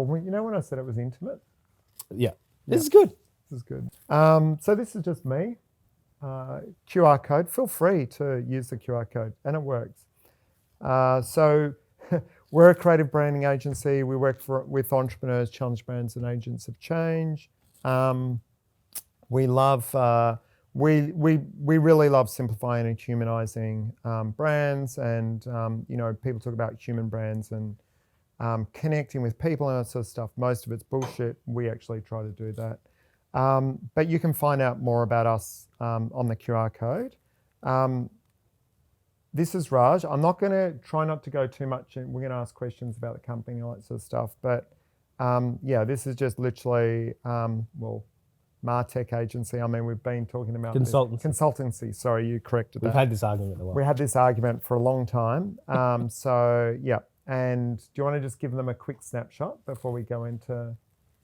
Well, you know when I said it was intimate? Yeah. This is good. This is good. So this is just me. QR code. Feel free to use the QR code, and it works. So we're a creative branding agency. We work with entrepreneurs, challenge brands, and agents of change. We love. We really love simplifying and humanizing brands, and people talk about human brands and connecting with people and that sort of stuff. Most of it's bullshit. We actually try to do that. But you can find out more about us on the QR code. This is Raj. I'm not going to try not to go too much, and we're going to ask questions about the company and all that sort of stuff. But this is just literally, MarTech agency. I mean, we've been talking about consultancy. Sorry, you corrected that. We've had this argument a while. We had this argument for a long time. And do you want to just give them a quick snapshot before we go into?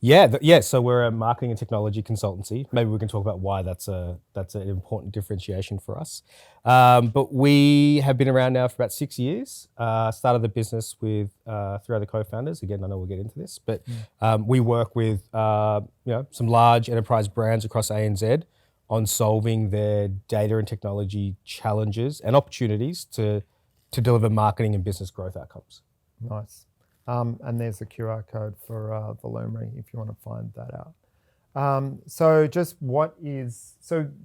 Yeah. So we're a marketing and technology consultancy. Maybe we can talk about why that's an important differentiation for us. But we have been around now for about 6 years. Started the business with 3 other co-founders. Again, I know we'll get into this, but we work with some large enterprise brands across ANZ on solving their data and technology challenges and opportunities to deliver marketing and business growth outcomes. Nice. And there's a QR code for the Lumery if you want to find that out. So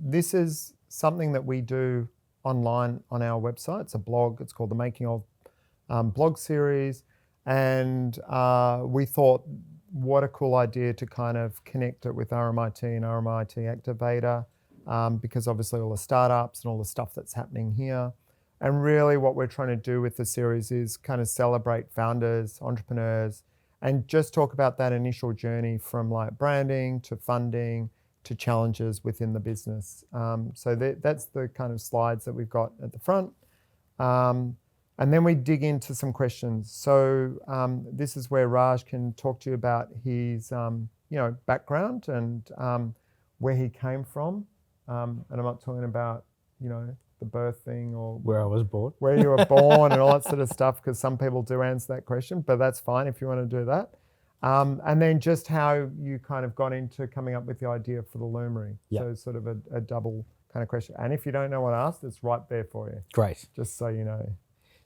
this is something that we do online on our website. It's a blog. It's called The Making Of blog series. And we thought, what a cool idea to kind of connect it with RMIT and RMIT Activator, because obviously all the startups and all the stuff that's happening here. And really what we're trying to do with the series is kind of celebrate founders, entrepreneurs, and just talk about that initial journey from like branding to funding to challenges within the business. So that's the kind of slides that we've got at the front. And then we dig into some questions. So this is where Raj can talk to you about his background and where he came from. And I'm not talking about, the birth thing or where I was born, where you were born and all that sort of stuff, because some people do answer that question, but that's fine if you want to do that. And then just how you kind of got into coming up with the idea for the Lumery. Yep. So sort of a double kind of question. And if you don't know what to ask, it's right there for you. Great. Just so you know.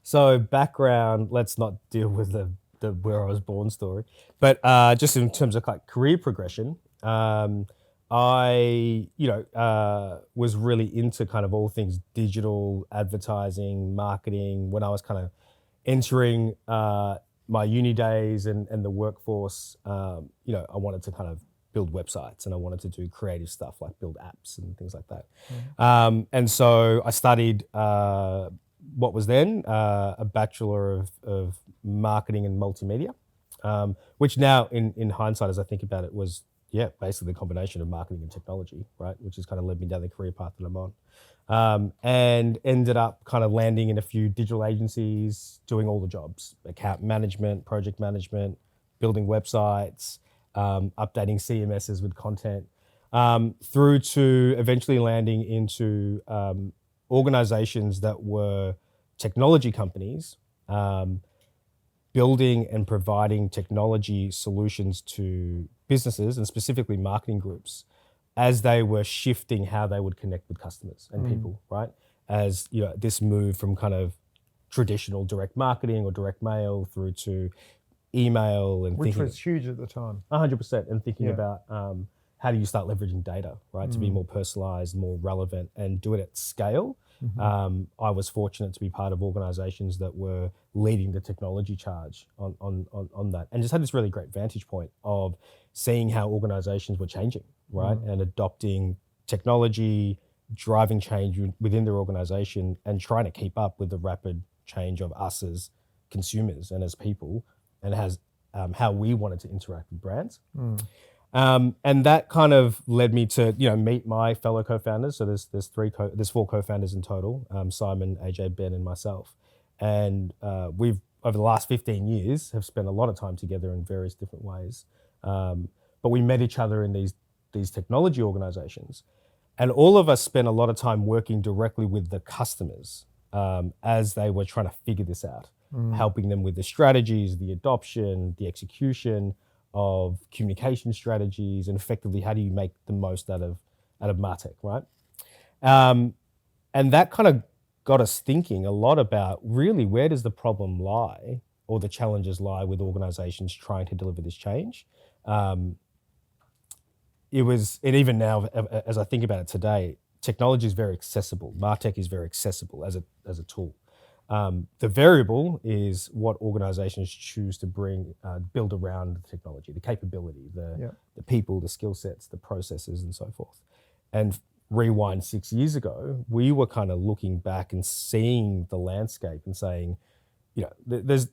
So background, let's not deal with the where I was born story, but just in terms of like career progression, I, was really into kind of all things digital, advertising, marketing. When I was kind of entering my uni days and the workforce, I wanted to kind of build websites and I wanted to do creative stuff like build apps and things like that. Mm-hmm. And so I studied what was then a Bachelor of Marketing and Multimedia, which now in hindsight, as I think about it, was basically the combination of marketing and technology, right? Which has kind of led me down the career path that I'm on. And ended up kind of landing in a few digital agencies, doing all the jobs, account management, project management, building websites, updating CMSs with content, through to eventually landing into organizations that were technology companies, building and providing technology solutions to businesses and specifically marketing groups as they were shifting how they would connect with customers and people, right? As this move from kind of traditional direct marketing or direct mail through to email and which was huge at the time. 100%, and thinking about how do you start leveraging data, right, to be more personalized, more relevant, and do it at scale. Mm-hmm. I was fortunate to be part of organizations that were leading the technology charge on that, and just had this really great vantage point of seeing how organizations were changing, right, and adopting technology, driving change within their organization, and trying to keep up with the rapid change of us as consumers and as people, and how we wanted to interact with brands. And that kind of led me to meet my fellow co-founders. So there's 4 co-founders in total: Simon, AJ, Ben, and myself. And we've over the last 15 years have spent a lot of time together in various different ways. But we met each other in these technology organizations, and all of us spent a lot of time working directly with the customers as they were trying to figure this out, helping them with the strategies, the adoption, the execution of communication strategies, and effectively how do you make the most out of MarTech, right? And that kind of got us thinking a lot about really where does the problem lie or the challenges lie with organizations trying to deliver this change. And even now, as I think about it today, technology is very accessible. MarTech is very accessible as a tool. The variable is what organizations choose to build around the technology, the capability, the people, the skill sets, the processes, and so forth. And rewind 6 years ago, we were kind of looking back and seeing the landscape and saying, there's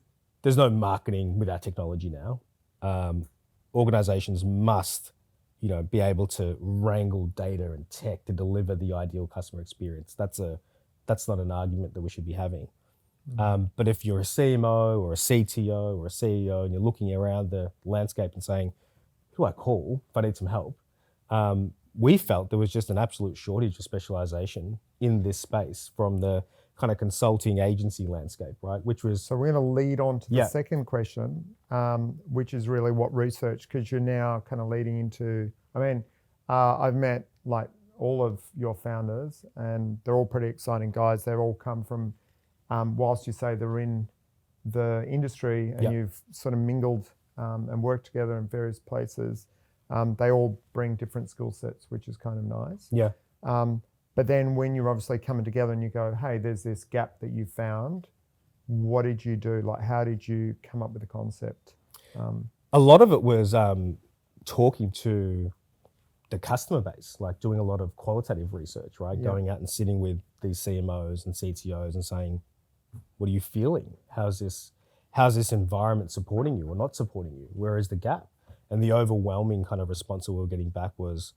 no marketing without technology now. Organizations must, be able to wrangle data and tech to deliver the ideal customer experience. That's not an argument that we should be having. But if you're a CMO or a CTO or a CEO and you're looking around the landscape and saying, who do I call if I need some help? We felt there was just an absolute shortage of specialization in this space from the kind of consulting agency landscape, right? So we're going to lead on to the second question, which is really what research, because you're now kind of leading into, I've met like all of your founders and they're all pretty exciting guys. They've all come from, whilst you say they're in the industry and you've sort of mingled and worked together in various places, they all bring different skill sets, which is kind of nice. Yeah. But then when you're obviously coming together and you go, hey, there's this gap that you found, what did you do? Like, how did you come up with the concept? A lot of it was talking to the customer base, like doing a lot of qualitative research, right? Yeah. Going out and sitting with these CMOs and CTOs and saying, what are you feeling? How's this environment supporting you or not supporting you? Where is the gap? And the overwhelming kind of response that we were getting back was,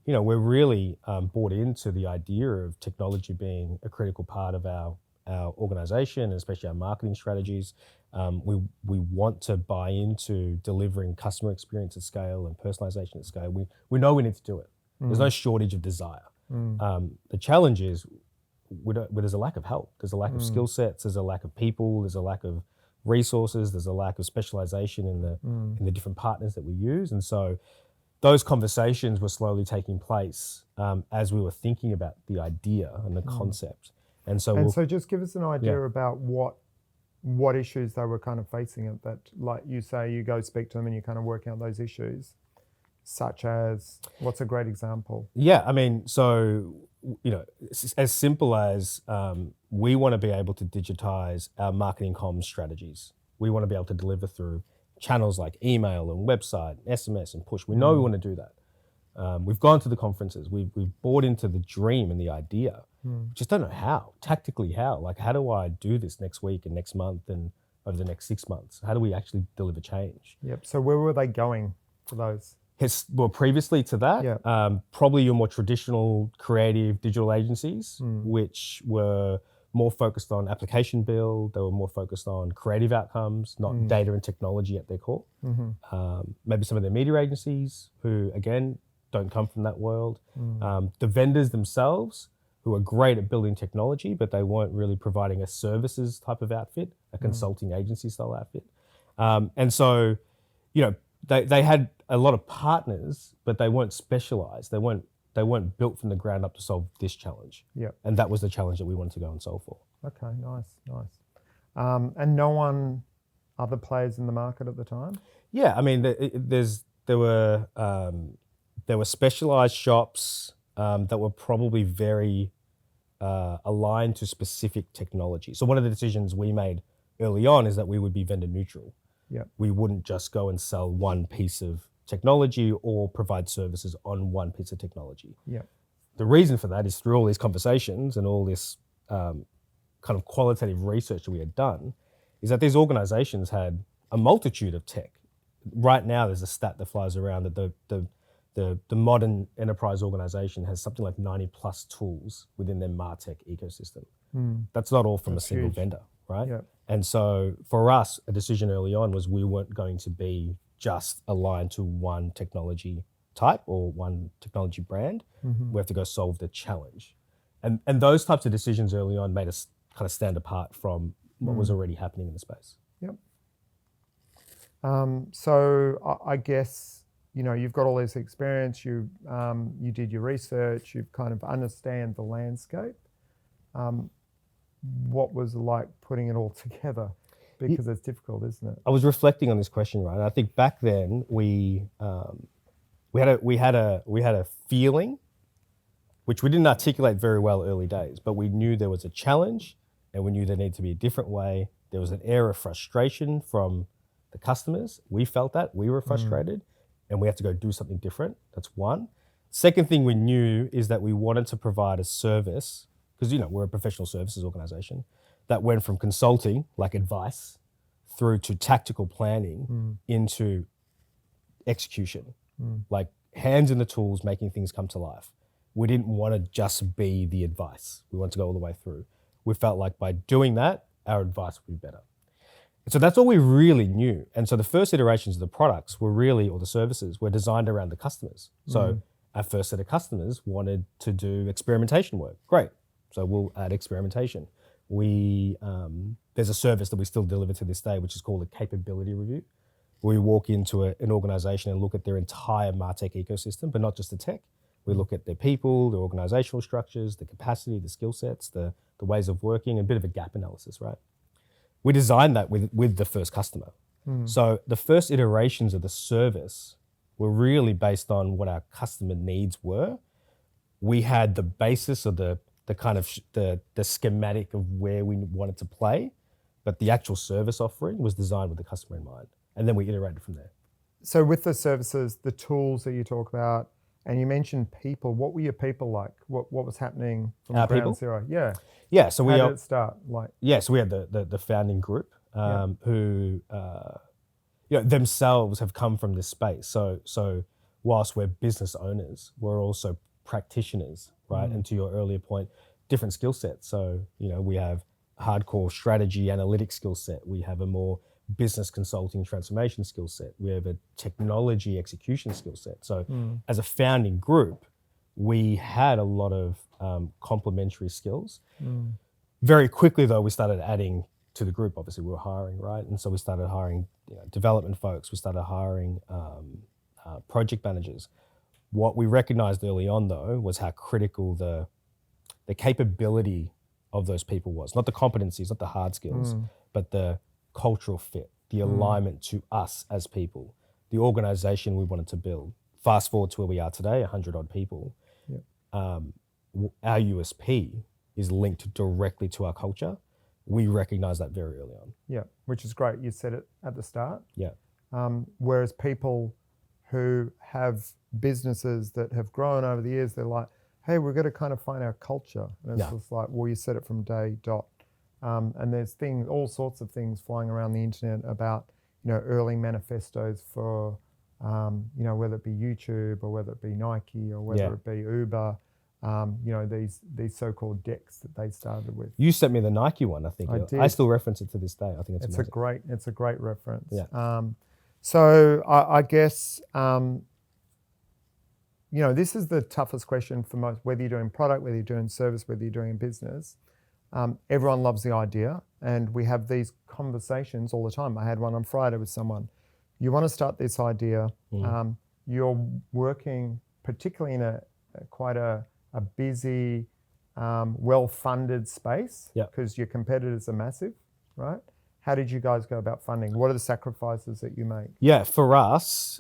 we're really bought into the idea of technology being a critical part of our organization, and especially our marketing strategies. We want to buy into delivering customer experience at scale and personalization at scale. We know we need to do it. There's no shortage of desire. The challenge is there's a lack of help. There's a lack of skill sets. There's a lack of people. There's a lack of resources. There's a lack of specialization in the different partners that we use. And so those conversations were slowly taking place as we were thinking about the idea and the concept. And so just give us an idea about what issues they were kind of facing at that, like you say, you go speak to them and you kind of work out those issues, such as, what's a great example? Yeah, as simple as we want to be able to digitize our marketing comms strategies. We want to be able to deliver through channels like email and website, SMS and push. We know we want to do that. We've gone to the conferences. We've bought into the dream and the idea. Just don't know how, tactically how. Like, how do I do this next week and next month and over the next 6 months? How do we actually deliver change? Yep. So where were they going for those? Previously to that, probably your more traditional creative digital agencies, which were more focused on application build. They were more focused on creative outcomes, not data and technology at their core. Maybe some of the media agencies who, again, don't come from that world. The vendors themselves, who are great at building technology, but they weren't really providing a services type of outfit, a consulting agency style outfit. And so, they had a lot of partners, but they weren't specialized. They weren't built from the ground up to solve this challenge. Yeah. And that was the challenge that we wanted to go and solve for. Okay, nice. And no other players in the market at the time? Yeah, there were specialized shops that were probably very aligned to specific technology. So one of the decisions we made early on is that we would be vendor neutral. Yep. We wouldn't just go and sell one piece of technology or provide services on one piece of technology. Yep. The reason for that is through all these conversations and all this kind of qualitative research that we had done, is that these organizations had a multitude of tech. Right now, there's a stat that flies around that the modern enterprise organization has something like 90 plus tools within their MarTech ecosystem. That's not all from a single vendor, right? Yep. And so for us, a decision early on was we weren't going to be just aligned to one technology type or one technology brand. We have to go solve the challenge. And those types of decisions early on made us kind of stand apart from what was already happening in the space. Yep. So I guess, you've got all this experience, you did your research, you kind of understand the landscape. What was it like putting it all together? Because it's difficult, isn't it? I was reflecting on this question, right? And I think back then we had a feeling, which we didn't articulate very well early days, but we knew there was a challenge, and we knew there needed to be a different way. There was an air of frustration from the customers. We felt that we were frustrated, and we have to go do something different. That's one. Second thing we knew is that we wanted to provide a service, because we're a professional services organization, that went from consulting, like advice, through to tactical planning into execution, like hands in the tools, making things come to life. We didn't want to just be the advice. We wanted to go all the way through. We felt like by doing that, our advice would be better. So that's all we really knew. And so the first iterations of the products were really, or the services, were designed around the customers. So our first set of customers wanted to do experimentation work. Great. So we'll add experimentation. There's a service that we still deliver to this day, which is called a capability review. We walk into an organization and look at their entire MarTech ecosystem, but not just the tech. We look at their people, their organizational structures, the capacity, the skill sets, the ways of working, a bit of a gap analysis, right? We designed that with the first customer. So the first iterations of the service were really based on what our customer needs were. We had the basis of the kind of the schematic of where we wanted to play, but the actual service offering was designed with the customer in mind. And then we iterated from there. So with the services, the tools that you talk about, and you mentioned people, what were your people like? What was happening from Our ground people? zero? Yeah. Yeah. So How did it start? So we had the founding group who themselves have come from this space. So whilst we're business owners, we're also practitioners, right? And to your earlier point, different skill sets. So we have hardcore strategy analytics skill set. We have a more business consulting transformation skill set. We have a technology execution skill set. So as a founding group, we had a lot of complementary skills. Very quickly though, we started adding to the group. Obviously we were hiring, right? And so we started hiring development folks. We started hiring project managers. What we recognized early on though was how critical the capability of those people was. Not the competencies, not the hard skills, but the cultural fit, the alignment to us as people, the organization we wanted to build. Fast forward to where we are today, 100 odd people. Our USP is linked directly to our culture. We recognize that very early on. Yeah, which is great. You said it at the start. Yeah. Whereas people who have businesses that have grown over the years, they're like, hey, we've got to kind of find our culture. And it's just like, well, you said it from day dot. And there's all sorts of things flying around the internet about, early manifestos for, whether it be YouTube or whether it be Nike or whether it be Uber, these so-called decks that they started with. You sent me the Nike one, I think. I did. I still reference it to this day. I think it's amazing. It's a great reference. Yeah. So I guess, this is the toughest question for most, whether you're doing product, whether you're doing service, whether you're doing business. Everyone loves the idea, and we have these conversations all the time. I had one on Friday with someone. You want to start this idea. You're working particularly in quite a busy, well-funded space because your competitors are massive, right? How did you guys go about funding? What are the sacrifices that you make? Yeah, for us,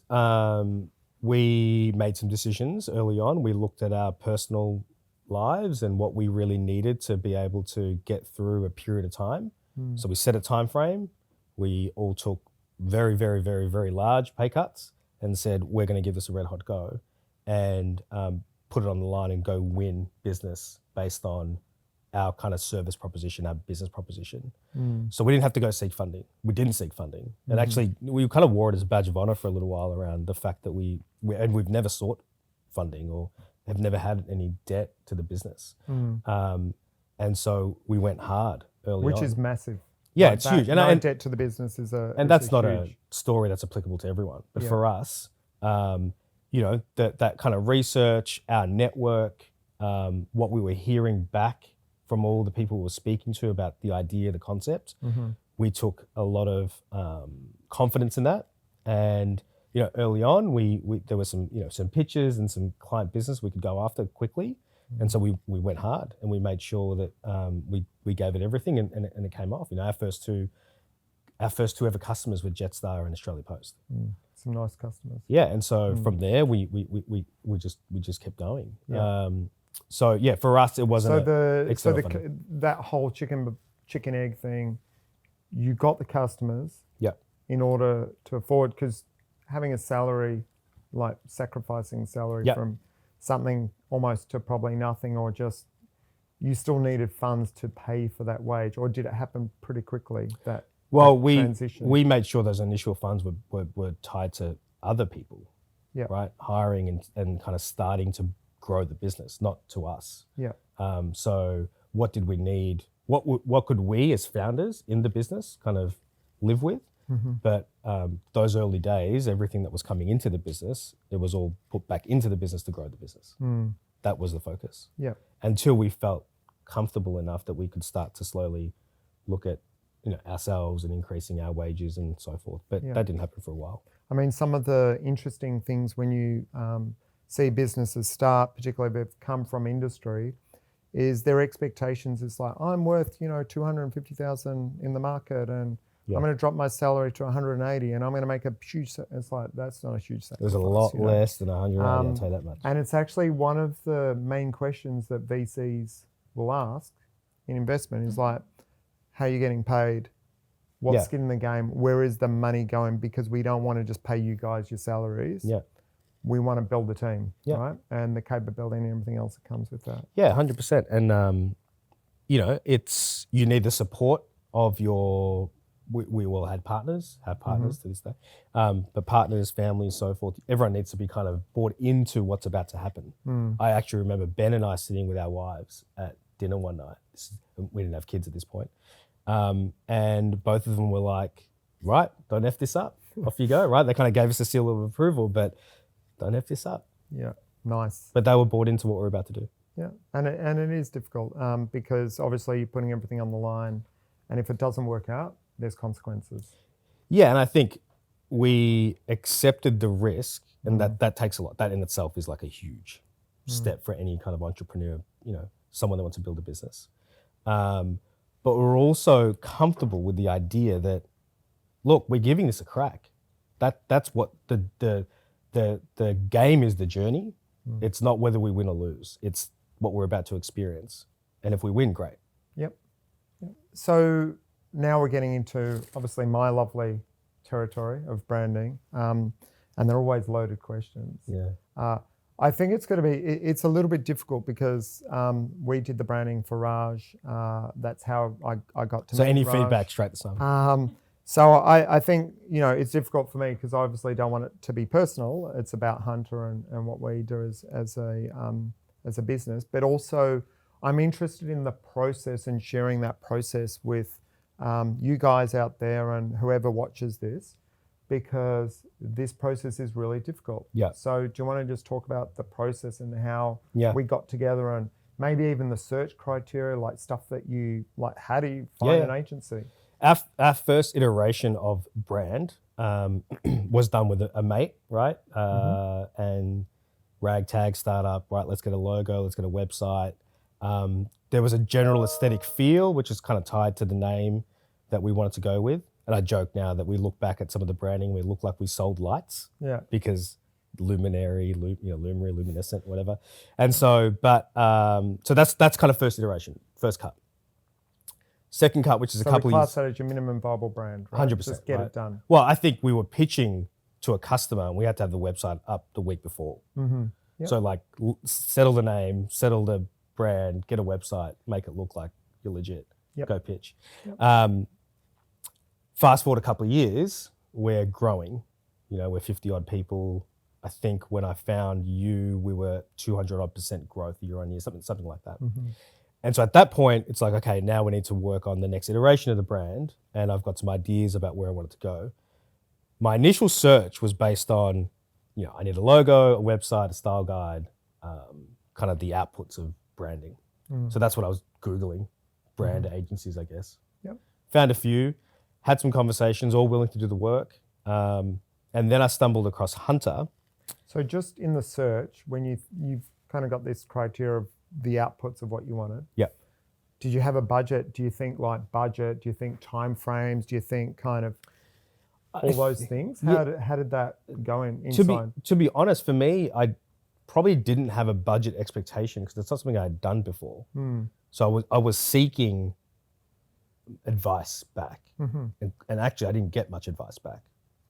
we made some decisions early on. We looked at our personal lives and what we really needed to be able to get through a period of time. So we set a time frame. We all took very, very, very, very large pay cuts and said, we're going to give this a red hot go and put it on the line and go win business based on our kind of service proposition, our business proposition. So we didn't have to go seek funding. We didn't seek funding. And actually, we kind of wore it as a badge of honor for a little while around the fact that we've never sought funding or have never had any debt to the business. And so we went hard early on. Which is massive. Yeah, it's huge. And debt to the business is and that's not a story that's applicable to everyone. But for us, that kind of research, our network, what we were hearing back from all the people we were speaking to about the idea, the concept, we took a lot of confidence in that And early on, we there was some pitches and some client business we could go after quickly, and so we went hard and we made sure that we gave it everything, and it came off. Our first two ever customers were Jetstar and Australia Post. Some nice customers. Yeah, and so from there we just kept going. Yeah. So yeah, for us it wasn't. That whole chicken egg thing, you got the customers. Yeah. In order to afford, because having a salary, like sacrificing salary from something almost to probably nothing, or just you still needed funds to pay for that wage, or did it happen pretty quickly? We made sure those initial funds were tied to other people, right? Hiring and kind of starting to grow the business, not to us. Yeah. So what did we need? What could we as founders in the business kind of live with? Mm-hmm. But those early days, everything that was coming into the business, it was all put back into the business to grow the business. That was the focus. Yeah. Until we felt comfortable enough that we could start to slowly look at ourselves and increasing our wages and so forth. But that didn't happen for a while. I mean, some of the interesting things when you see businesses start, particularly if they've come from industry, is their expectations is like, I'm worth 250,000 in the market, and I'm going to drop my salary to 180, and I'm going to make a huge. It's like, that's not a huge sacrifice. There's a lot less than 180. I'll tell you that much. And it's actually one of the main questions that VCs will ask in investment is like, how are you getting paid? What's skin in the game? Where is the money going? Because we don't want to just pay you guys your salaries. Yeah. We want to build a team, right? And the capability and everything else that comes with that. Yeah, 100%. And, you need the support of your, we all have partners to this day, but partners, families, so forth, everyone needs to be kind of bought into what's about to happen. I actually remember Ben and I sitting with our wives at dinner one night. We didn't have kids at this point. And both of them were like, right, don't F this up. Off you go, right? They kind of gave us a seal of approval, but don't F this up. Yeah, nice. But they were bought into what we're about to do. Yeah, and it is difficult because obviously you're putting everything on the line, and if it doesn't work out, there's consequences. Yeah, and I think we accepted the risk, and that takes a lot. That in itself is like a huge step for any kind of entrepreneur, someone that wants to build a business. But we're also comfortable with the idea that, look, we're giving this a crack. That's what the game is, the journey. It's not whether we win or lose. It's what we're about to experience. And if we win, great. Yep. So now we're getting into obviously my lovely territory of branding, and they're always loaded questions. Yeah. I think it's going to be, it's a little bit difficult because we did the branding for Raj. That's how I got to So meet any Raj. feedback straight to someone? So I think, it's difficult for me because I obviously don't want it to be personal. It's about Hunter and what we do as a business, but also I'm interested in the process and sharing that process with you guys out there and whoever watches this, because this process is really difficult. Yeah. So do you want to just talk about the process and how we got together, and maybe even the search criteria, like stuff that you, like how do you find an agency? Our first iteration of brand was done with a mate, right? And ragtag startup, right? Let's get a logo, let's get a website. There was a general aesthetic feel, which is kind of tied to the name that we wanted to go with. And I joke now that we look back at some of the branding, we look like we sold lights. Yeah. Because Lumery, Lumery, luminescent, whatever. And so, so that's kind of first iteration, first cut. Second cut, which is a couple of years. So we class that as your minimum viable brand, right? 100%. Just get it done. Well, I think we were pitching to a customer and we had to have the website up the week before. Yep. So like settle the name, settle the brand, get a website, make it look like you're legit. Yep. Go pitch. Yep. Fast forward a couple of years, we're growing. We're 50 odd people. I think when I found you, we were 200% growth year on year, something like that. And so at that point, it's like, okay, now we need to work on the next iteration of the brand. And I've got some ideas about where I want it to go. My initial search was based on, I need a logo, a website, a style guide, kind of the outputs of branding. So that's what I was Googling, brand agencies, I guess. Yep. Found a few, had some conversations, all willing to do the work. And then I stumbled across Hunter. So just in the search, when you've kind of got this criteria of the outputs of what you wanted. Yep. Did you have a budget? Do you think like budget? Do you think time frames? Do you think kind of all those things? How did that go inside? To be honest, for me, I probably didn't have a budget expectation because it's not something I had done before. So I was seeking advice back, and actually I didn't get much advice back.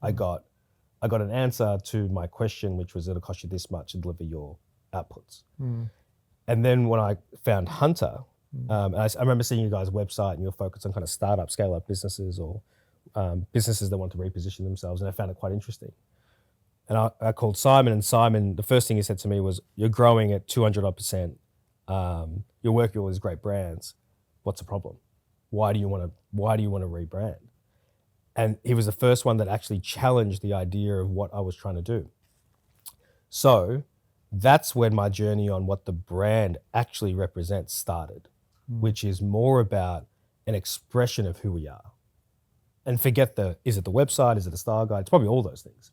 I got an answer to my question, which was it'll cost you this much to deliver your outputs. And then when I found Hunter, and I remember seeing you guys' website and you're focused on kind of startup, scale up businesses or businesses that want to reposition themselves, and I found it quite interesting. And I called Simon, and Simon, the first thing he said to me was, "You're growing at 200%. You're working with all these great brands. What's the problem? Why do you want to rebrand?" And he was the first one that actually challenged the idea of what I was trying to do. So that's when my journey on what the brand actually represents started, which is more about an expression of who we are. And forget is it the website? Is it a style guide? It's probably all those things.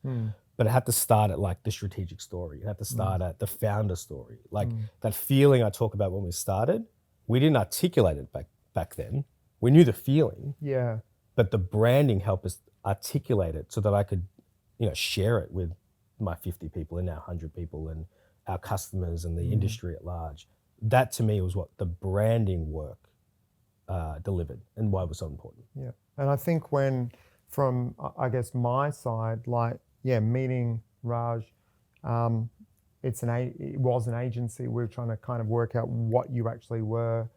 But it had to start at like the strategic story. It had to start at the founder story. Like that feeling I talk about when we started, we didn't articulate it back then. We knew the feeling. Yeah. But the branding helped us articulate it so that I could, share it with my 50 people and now 100 people and our customers and the industry at large. That to me was what the branding work delivered and why it was so important. Yeah. And I think from I guess my side, meeting Raj, it was an agency. We were trying to kind of work out what you actually were.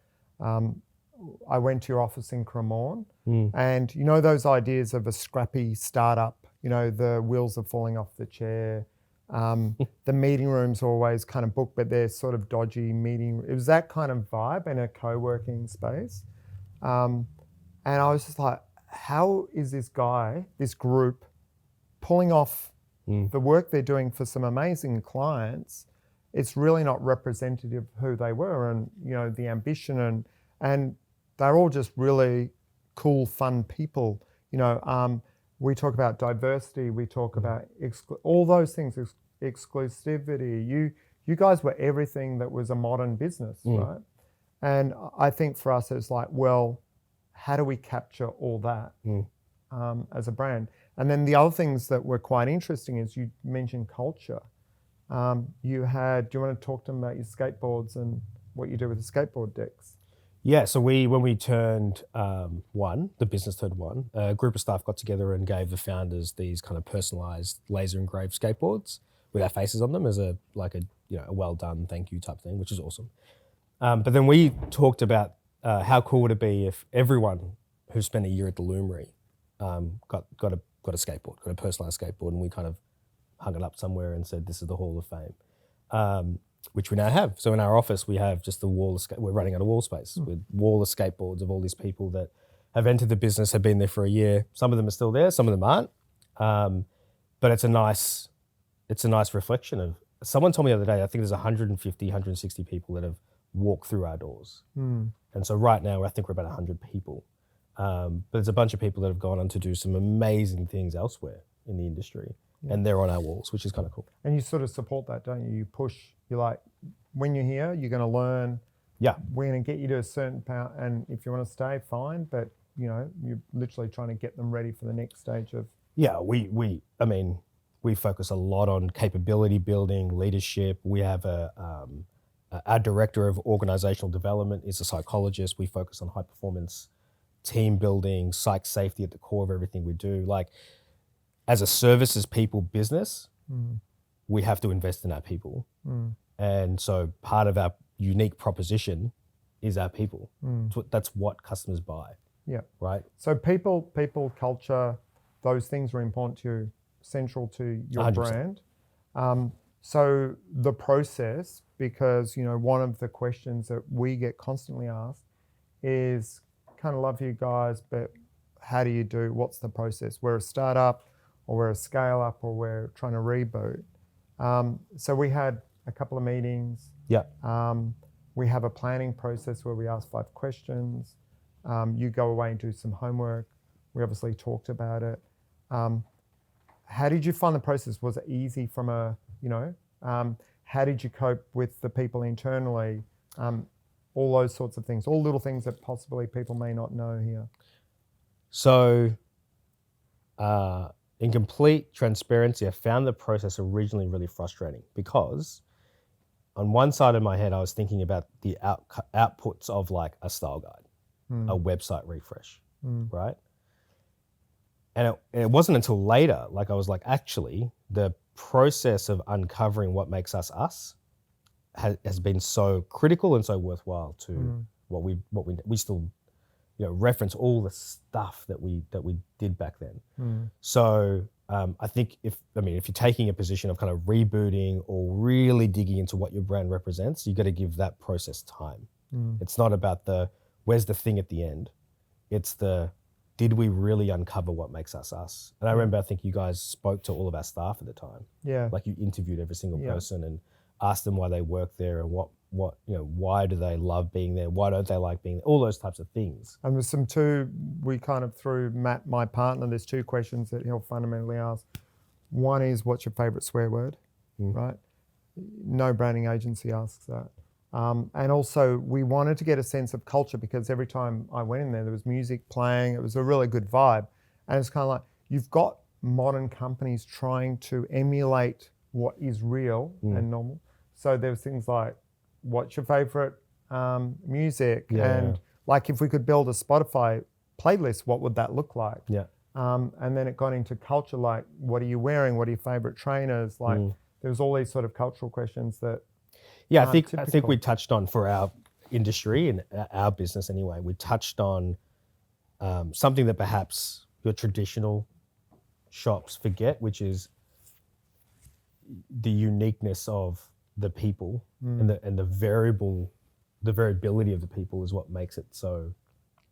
I went to your office in Cremorne, and those ideas of a scrappy startup, the wheels are falling off the chair. The meeting rooms are always kind of booked, but they're sort of dodgy meeting. It was that kind of vibe in a co-working space. And I was just like, how is this group pulling off the work they're doing for some amazing clients? It's really not representative of who they were and, the ambition and they're all just really cool, fun people. We talk about diversity, we talk about all those things, exclusivity. You guys were everything that was a modern business, right? And I think for us, it's like, well, how do we capture all that as a brand? And then the other things that were quite interesting is you mentioned culture. Do you want to talk to them about your skateboards and what you do with the skateboard decks? Yeah, so when we turned the business turned one, a group of staff got together and gave the founders these kind of personalized laser engraved skateboards with our faces on them as a well done, thank you type thing, which is awesome. But then we talked about how cool would it be if everyone who spent a year at the Lumery got a skateboard, got a personalized skateboard, and we kind of hung it up somewhere and said, this is the Hall of Fame. Which we now have. So in our office, we have just a wall of we're running out of wall space with wall of skateboards of all these people that have entered the business, have been there for a year. Some of them are still there, some of them aren't. But it's a nice reflection of, someone told me the other day, I think there's 150, 160 people that have walked through our doors. And so right now, I think we're about 100 people. But there's a bunch of people that have gone on to do some amazing things elsewhere in the industry. Yeah. And they're on our walls, which is kind of cool. And you sort of support that, don't you? You push, you're like, when you're here, you're going to learn. Yeah. We're going to get you to a certain power. And if you want to stay, fine. But, you're literally trying to get them ready for the next stage of. Yeah, we focus a lot on capability building, leadership. We have our director of organizational development is a psychologist. We focus on high performance team building, psych safety at the core of everything we do. Like, as a services people business, we have to invest in our people. And so part of our unique proposition is our people. That's what customers buy. Yeah. Right? So people, culture, those things are important to you, central to your 100%. Brand. So the process, because, one of the questions that we get constantly asked is, kind of love you guys, but how do you do, what's the process? We're a startup, or we're a scale up, or we're trying to reboot. So we had a couple of meetings. Yeah. We have a planning process where we ask 5 questions. You go away and do some homework. We obviously talked about it. how did you find the process? Was it easy from how did you cope with the people internally? All those sorts of things, all little things that possibly people may not know here. So, in complete transparency, I found the process originally really frustrating because on one side of my head, I was thinking about the outputs of like a style guide, a website refresh, right? And it wasn't until later, like I was like, actually, the process of uncovering what makes us us has been so critical and so worthwhile to what we still, reference all the stuff that we did back then. So I think if you're taking a position of kind of rebooting or really digging into what your brand represents, you got to give that process time. It's not about where's the thing at the end. It's did we really uncover what makes us us? And I remember, I think you guys spoke to all of our staff at the time. Yeah. Like you interviewed every single person and asked them why they work there and why do they love being there? Why don't they like being there? All those types of things. And with we kind of threw Matt, my partner, there's 2 questions that he'll fundamentally ask. One is, what's your favorite swear word, right? No branding agency asks that. And also we wanted to get a sense of culture because every time I went in there was music playing. It was a really good vibe. And it's kind of like, you've got modern companies trying to emulate what is real and normal. So there's things like, what's your favorite music? And like if we could build a Spotify playlist, what would that look like? Yeah. And then it got into culture, like what are you wearing? What are your favorite trainers? Like there was all these sort of cultural questions that I think we touched on, for our industry and our business anyway, we touched on something that perhaps your traditional shops forget, which is the uniqueness of the people and the variability of the people is what makes it so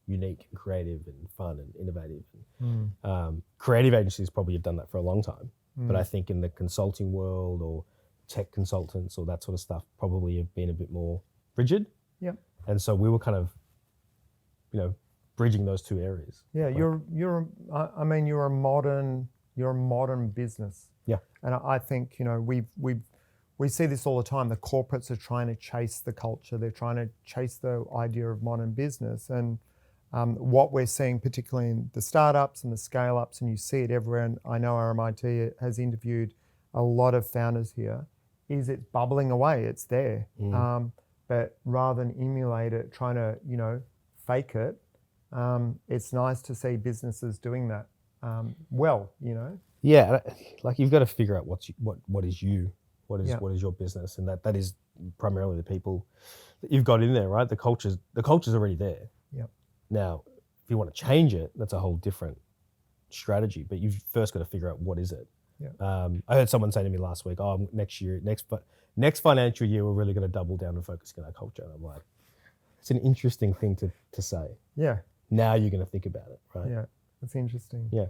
unique and creative and fun and innovative. And, creative agencies probably have done that for a long time, but I think in the consulting world or tech consultants or that sort of stuff probably have been a bit more rigid. Yeah. And so we were kind of, bridging those 2 areas. Yeah, you're a modern business. Yeah. And I think, we see this all the time. The corporates are trying to chase the culture. They're trying to chase the idea of modern business. And what we're seeing, particularly in the startups and the scale-ups, and you see it everywhere, and I know RMIT has interviewed a lot of founders here, is it's bubbling away. It's there. But rather than emulate it, trying to, fake it, it's nice to see businesses doing that well. Yeah, like you've got to figure out what is you. What is your business, and that is primarily the people that you've got in there, right? The culture's already there. Yep. Now, if you want to change it, that's a whole different strategy. But you've first got to figure out what is it. Yeah. I heard someone say to me last week, "Oh, next financial year, we're really going to double down and focus on our culture." And I'm like, it's an interesting thing to say. Yeah. Now you're going to think about it, right? Yeah, that's interesting. Yeah.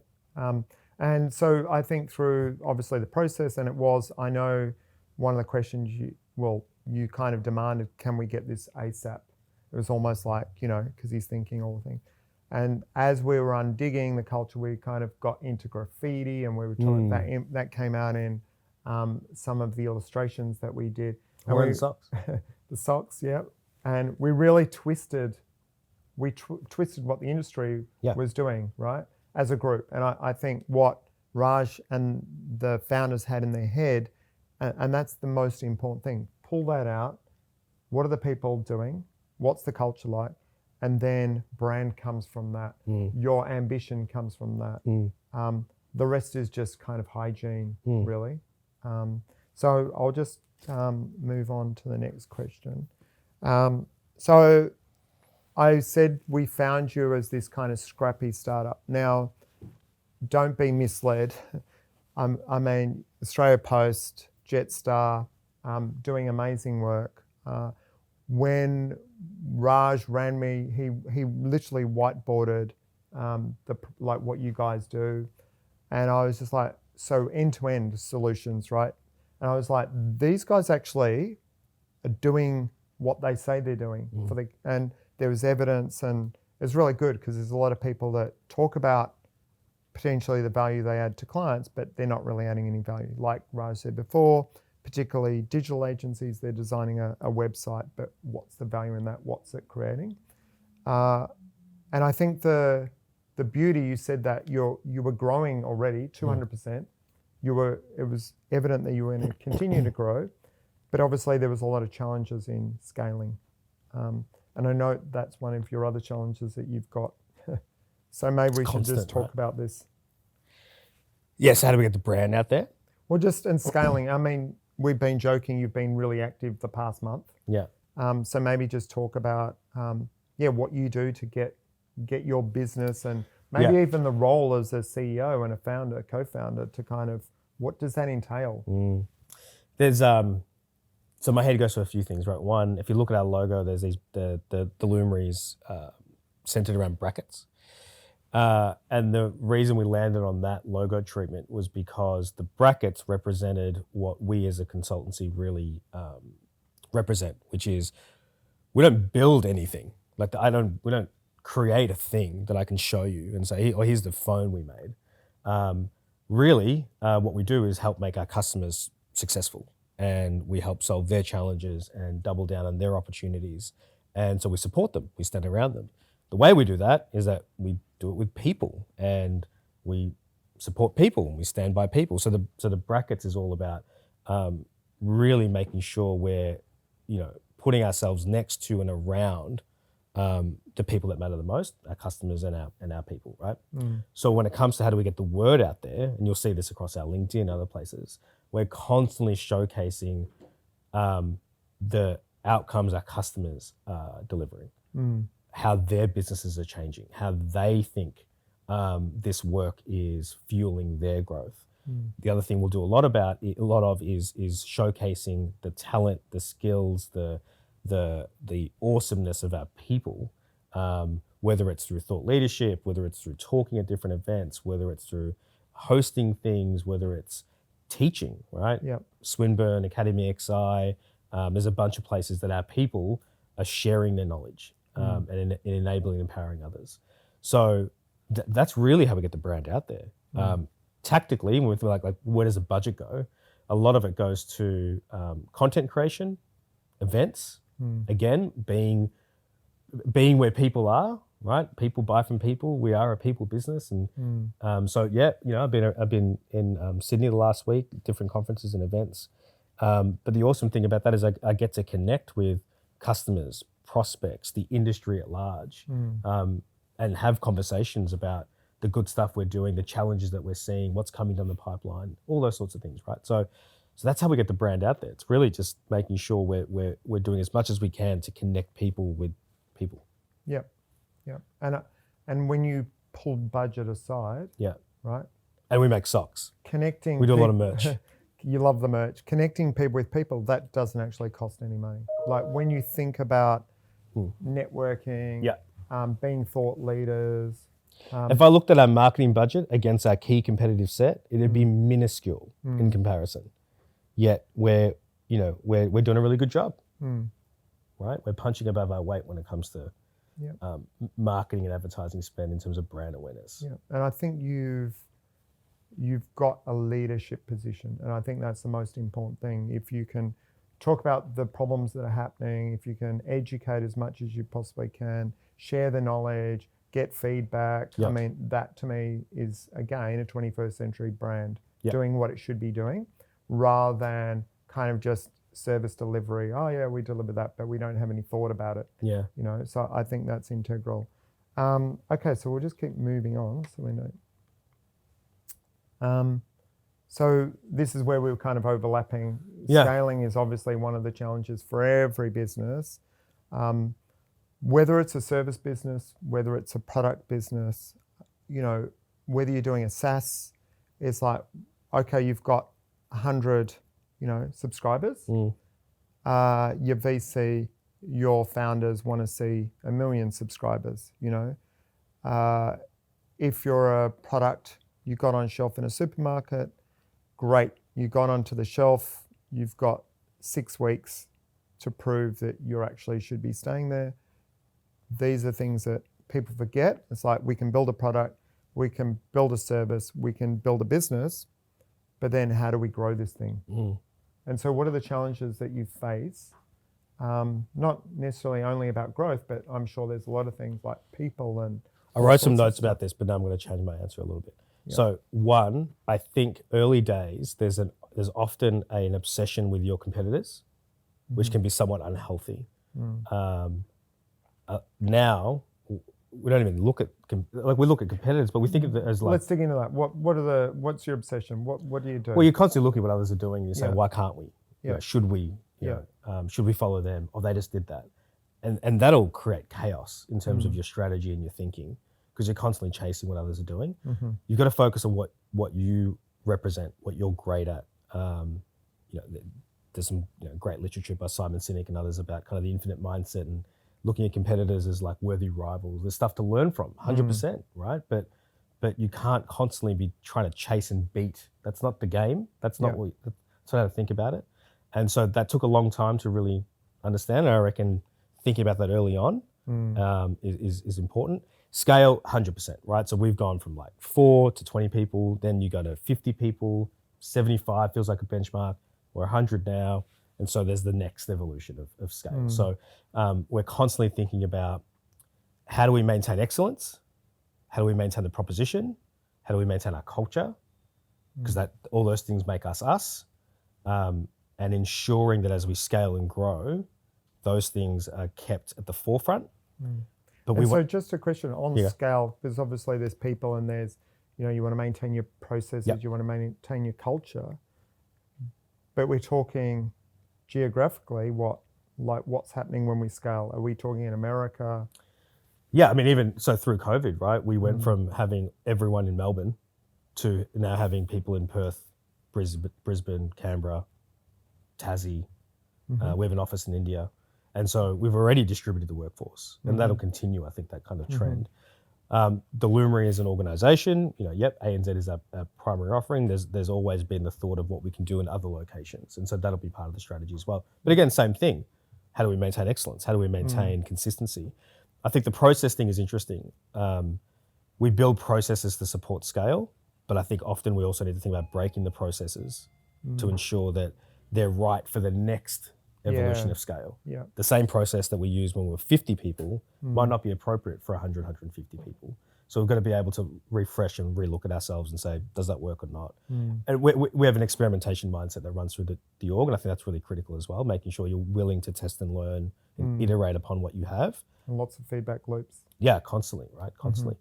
And so I think through obviously the process, and I know one of the questions you kind of demanded, can we get this ASAP? It was almost like, because he's thinking all the things. And as we were undigging the culture, we kind of got into graffiti, and we were talking that came out in some of the illustrations that we did. And wearing socks. The socks, yeah. And we really twisted what the industry was doing, right, as a group. And I think what Raj and the founders had in their head, and that's the most important thing, pull that out. What are the people doing? What's the culture like? And then brand comes from that. Your ambition comes from that. The rest is just kind of hygiene, really. So I'll just move on to the next question. So I said we found you as this kind of scrappy startup. Now, don't be misled. Australia Post, Jetstar, doing amazing work. When Raj ran me, he literally whiteboarded like what you guys do, and I was just like, so end-to-end solutions, right? And I was like, these guys actually are doing what they say they're doing and there was evidence, and it was really good because there's a lot of people that talk about potentially the value they add to clients, but they're not really adding any value. Like Raj said before, particularly digital agencies, they're designing a website, but what's the value in that? What's it creating? And I think the beauty, you said that you were growing already 200%. It was evident that you were going to continue to grow, but obviously there was a lot of challenges in scaling. And I know that's one of your other challenges that you've got. So maybe we should just talk about this. Yes, how do we get the brand out there? Well, just in scaling. I mean, we've been joking, you've been really active the past month. Yeah. So maybe just talk about what you do to get your business, and maybe even the role as a CEO and a founder, co-founder, to kind of, what does that entail? There's so my head goes to a few things, right? One, if you look at our logo, there's these the Lumerys centered around brackets. And the reason we landed on that logo treatment was because the brackets represented what we as a consultancy really represent, which is we don't build anything. Like we don't create a thing that I can show you and say, oh, here's the phone we made. Really, what we do is help make our customers successful, and we help solve their challenges and double down on their opportunities. And so we support them, we stand around them. The way we do that is that we do it with people, and we support people, and we stand by people. So the brackets is all about really making sure we're, putting ourselves next to and around the people that matter the most, our customers and our people, right? So when it comes to how do we get the word out there, and you'll see this across our LinkedIn and other places, we're constantly showcasing the outcomes our customers are delivering. How their businesses are changing, how they think this work is fueling their growth. The other thing we'll do a lot of is showcasing the talent, the skills, the awesomeness of our people, whether it's through thought leadership, whether it's through talking at different events, whether it's through hosting things, whether it's teaching, right? Yep. Swinburne, Academy XI, there's a bunch of places that our people are sharing their knowledge. And enabling, empowering others. So that's really how we get the brand out there. Tactically, when we're like where does the budget go? A lot of it goes to content creation, events. Again, being where people are, right? People buy from people. We are a people business, and I've been in Sydney the last week, different conferences and events. But the awesome thing about that is I get to connect with customers, prospects, the industry at large, and have conversations about the good stuff we're doing, the challenges that we're seeing, what's coming down the pipeline, all those sorts of things, right? So that's how we get the brand out there. It's really just making sure we're doing as much as we can to connect people with people. Yep. And when you pull budget aside, right? And we make socks. We do a lot of merch. You love the merch. Connecting people with people, that doesn't actually cost any money. Like when you think about networking, being thought leaders. If I looked at our marketing budget against our key competitive set, it'd be minuscule in comparison. Yet we're doing a really good job, right? We're punching above our weight when it comes to marketing and advertising spend in terms of brand awareness. Yeah, and I think you've got a leadership position, and I think that's the most important thing. If you can talk about the problems that are happening, if you can educate as much as you possibly can, share the knowledge, get feedback. I mean, that to me is, again, a 21st century brand doing what it should be doing, rather than kind of just service delivery. Oh yeah, we deliver that, but we don't have any thought about it. Yeah. So I think that's integral. Okay, so we'll just keep moving on so we know. So this is where we were kind of overlapping. Scaling is obviously one of the challenges for every business. Whether it's a service business, whether it's a product business, whether you're doing a SaaS, it's like, okay, you've got 100, subscribers. Your VC, your founders want to see 1 million subscribers, If you're a product, you got on shelf in a supermarket, great. You got onto the shelf, you've got 6 weeks to prove that you actually should be staying there. These are things that people forget. It's like we can build a product, we can build a service, we can build a business, but then how do we grow this thing? And so what are the challenges that you face? Not necessarily only about growth, but I'm sure there's a lot of things like people and... I wrote some notes about this, but now I'm going to change my answer a little bit. Yeah. So one, I think early days, there's often an obsession with your competitors, which can be somewhat unhealthy. Now, we don't even look at, we look at competitors, but we think of it as like... Let's dig into that. What's your obsession? What do you do? Well, you're constantly looking at what others are doing and you say, why can't we? You know, should we? Should we follow them? Or they just did that. And that'll create chaos in terms of your strategy and your thinking, because you're constantly chasing what others are doing. You've got to focus on what you represent, what you're great at. There's some great literature by Simon Sinek and others about kind of the infinite mindset and looking at competitors as like worthy rivals. There's stuff to learn from, 100%, right? But you can't constantly be trying to chase and beat. That's not the game. That's not that's not how to think about it. And so that took a long time to really understand. And I reckon thinking about that early on is important. Scale, 100%, right? So we've gone from like 4 to 20 people, then you go to 50 people, 75 feels like a benchmark. We're 100 now. And so there's the next evolution of scale. So we're constantly thinking about how do we maintain excellence? How do we maintain the proposition? How do we maintain our culture? Because all those things make us us. And ensuring that as we scale and grow, those things are kept at the forefront. But so just a question on scale, because obviously there's people and there's, you want to maintain your processes, you want to maintain your culture, but we're talking geographically, what's happening when we scale? Are we talking in America? Yeah, I mean, even so through COVID, right? We went from having everyone in Melbourne to now having people in Perth, Brisbane, Canberra, Tassie. We have an office in India. And so we've already distributed the workforce, and that'll continue, I think, that kind of trend. The Lumery is an organization, ANZ is our primary offering. There's always been the thought of what we can do in other locations. And so that'll be part of the strategy as well. But again, same thing. How do we maintain excellence? How do we maintain consistency? I think the process thing is interesting. We build processes to support scale, but I think often we also need to think about breaking the processes to ensure that they're right for the next evolution of scale. The same process that we used when we were 50 people might not be appropriate for 100, 150 people. So we've got to be able to refresh and relook at ourselves and say, does that work or not? And we have an experimentation mindset that runs through the org, and I think that's really critical as well, making sure you're willing to test and learn and iterate upon what you have. And lots of feedback loops. Yeah, constantly, right? Constantly.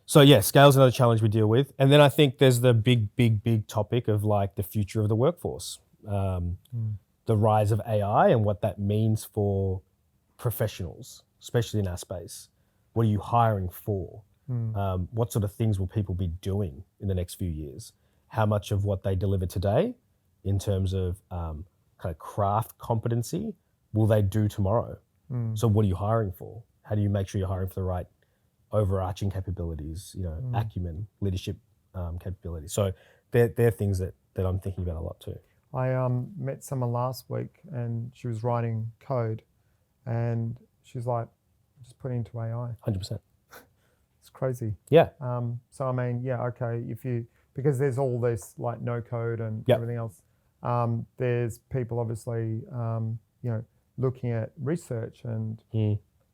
So yeah, scale's another challenge we deal with. And then I think there's the big topic of like the future of the workforce. The rise of AI and what that means for professionals, especially in our space. What are you hiring for? What sort of things will people be doing in the next few years? How much of what they deliver today in terms of kind of craft competency will they do tomorrow? So what are you hiring for? How do you make sure you're hiring for the right overarching capabilities, acumen, leadership capabilities? So they're things that I'm thinking about a lot too. I met someone last week and she was writing code and she's like, just put it into AI. 100%. It's crazy. Yeah. So I mean, okay, because there's all this like no code and everything else. There's people obviously, looking at research and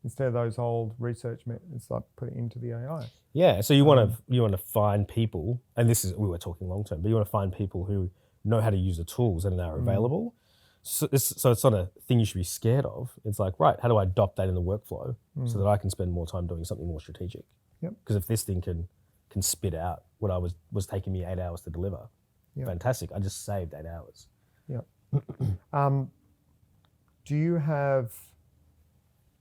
instead of those old research methods, it's like put it into the AI. Yeah. So you want to find people, and we were talking long term, but you want to find people who know how to use the tools that are now available. So it's not a thing you should be scared of. It's like, right, how do I adopt that in the workflow so that I can spend more time doing something more strategic? Because if this thing can spit out what I was taking me 8 hours to deliver, fantastic. I just saved 8 hours. Do you have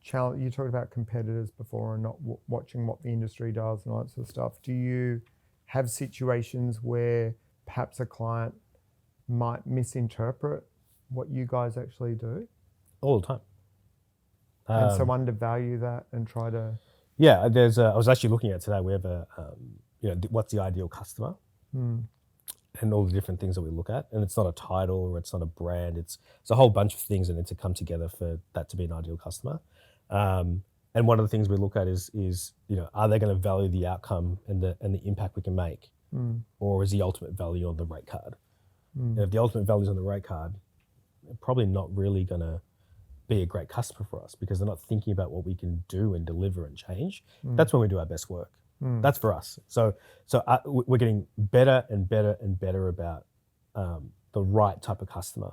challenge? You talked about competitors before and not watching what the industry does and all that sort of stuff. Do you have situations where perhaps a client might misinterpret what you guys actually do? All the time. And so undervalue that and try to... Yeah, I was actually looking at today, we have what's the ideal customer? And all the different things that we look at. And it's not a title or it's not a brand. It's a whole bunch of things that need to come together for that to be an ideal customer. And one of the things we look at is are they going to value the outcome and the impact we can make, or is the ultimate value on the rate card? And if the ultimate value is on the rate card, they're probably not really going to be a great customer for us because they're not thinking about what we can do and deliver and change. That's when we do our best work. That's for us. So we're getting better and better and better about the right type of customer,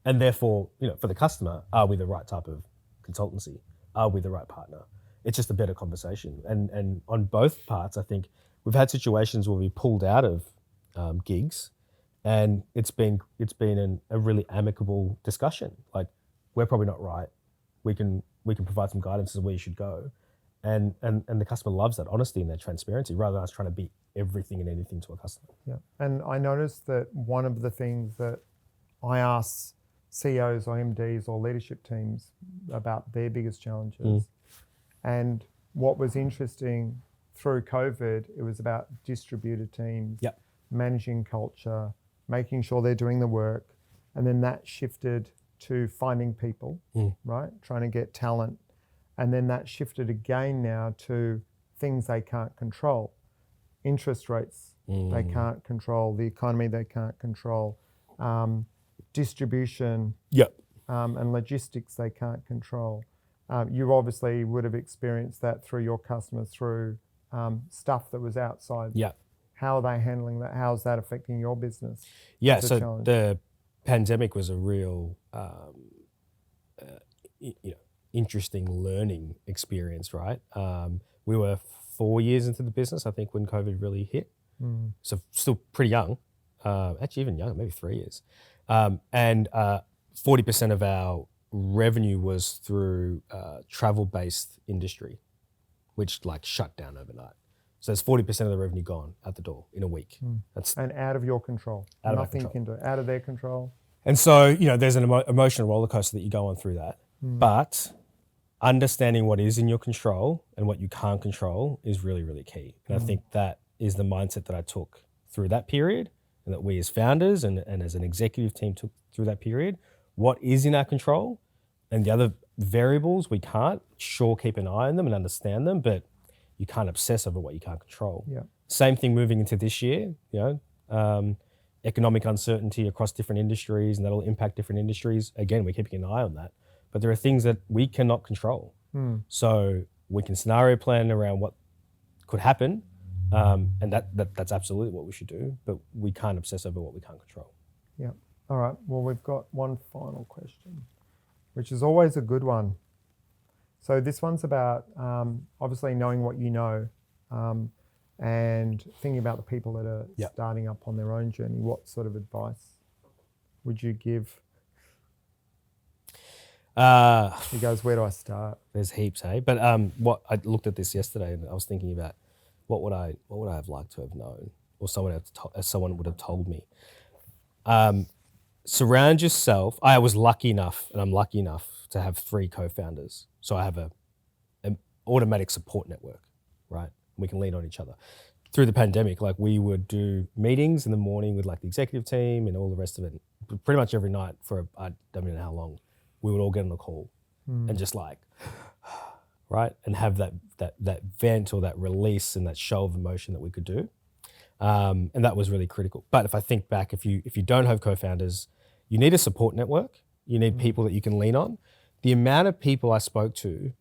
and therefore, for the customer, are we the right type of consultancy? Are we the right partner? It's just a better conversation. And on both parts, I think we've had situations where we pulled out of gigs, and it's been a really amicable discussion. Like, we're probably not right. We can provide some guidance as where you should go, and the customer loves that honesty and that transparency rather than us trying to be everything and anything to a customer. Yeah, and I noticed that one of the things that I ask CEOs or MDs or leadership teams about their biggest challenges. And what was interesting through COVID, it was about distributed teams, managing culture, making sure they're doing the work. And then that shifted to finding people, right? Trying to get talent. And then that shifted again now to things they can't control. Interest rates, they can't control. The economy, they can't control. Distribution and logistics they can't control. You obviously would have experienced that through your customers, through stuff that was outside. How are they handling that? How is that affecting your business? So the pandemic was a real interesting learning experience, right? We were 4 years into the business, I think, when COVID really hit. So still pretty young, actually even younger, maybe 3 years. And 40% of our revenue was through travel-based industry, which shut down overnight. So there's 40% of the revenue gone out the door in a week. And out of your control. Nothing can do it. Out of their control. And so, there's an emotional roller coaster that you go on through that. But understanding what is in your control and what you can't control is really, really key. And I think that is the mindset that I took through that period, and that we as founders and as an executive team took through that period. What is in our control, and the other variables we can't, sure, keep an eye on them and understand them, but you can't obsess over what you can't control. Same thing moving into this year, economic uncertainty across different industries, and that'll impact different industries. Again, we're keeping an eye on that, but there are things that we cannot control. So we can scenario plan around what could happen, and that's absolutely what we should do, but we can't obsess over what we can't control. All right, well, we've got one final question, which is always a good one. So this one's about obviously knowing what you know, and thinking about the people that are starting up on their own journey. What sort of advice would you give? He goes, where do I start? There's heaps, hey? But what I looked at this yesterday, and I was thinking about what would I have liked to have known, or someone would have told me. Surround yourself. I was lucky enough, and I'm lucky enough to have 3 co-founders. So I have an automatic support network, right? We can lean on each other. Through the pandemic, we would do meetings in the morning with the executive team and all the rest of it. Pretty much every night for I don't know how long, we would all get on a call and just right, and have that vent or that release and that show of emotion that we could do. And that was really critical. But if I think back, if you don't have co-founders, you need a support network. You need people that you can lean on. The amount of people I spoke to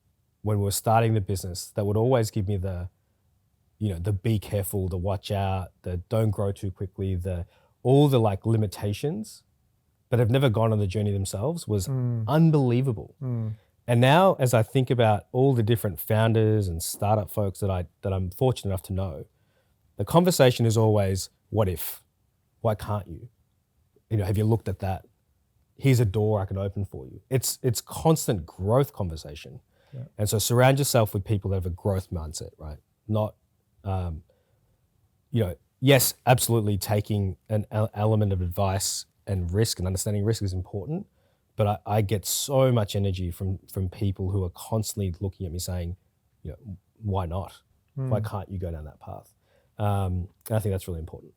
when we were starting the business that would always give me the be careful, the watch out, the don't grow too quickly, all the limitations, but have never gone on the journey themselves was unbelievable. And now, as I think about all the different founders and startup folks that I'm fortunate enough to know, the conversation is always, what if? Why can't you? Have you looked at that? Here's a door I can open for you. It's constant growth conversation. And so surround yourself with people that have a growth mindset, right? Not, yes, absolutely taking an element of advice and risk and understanding risk is important, but I get so much energy from people who are constantly looking at me saying, why not? Why can't you go down that path? And I think that's really important.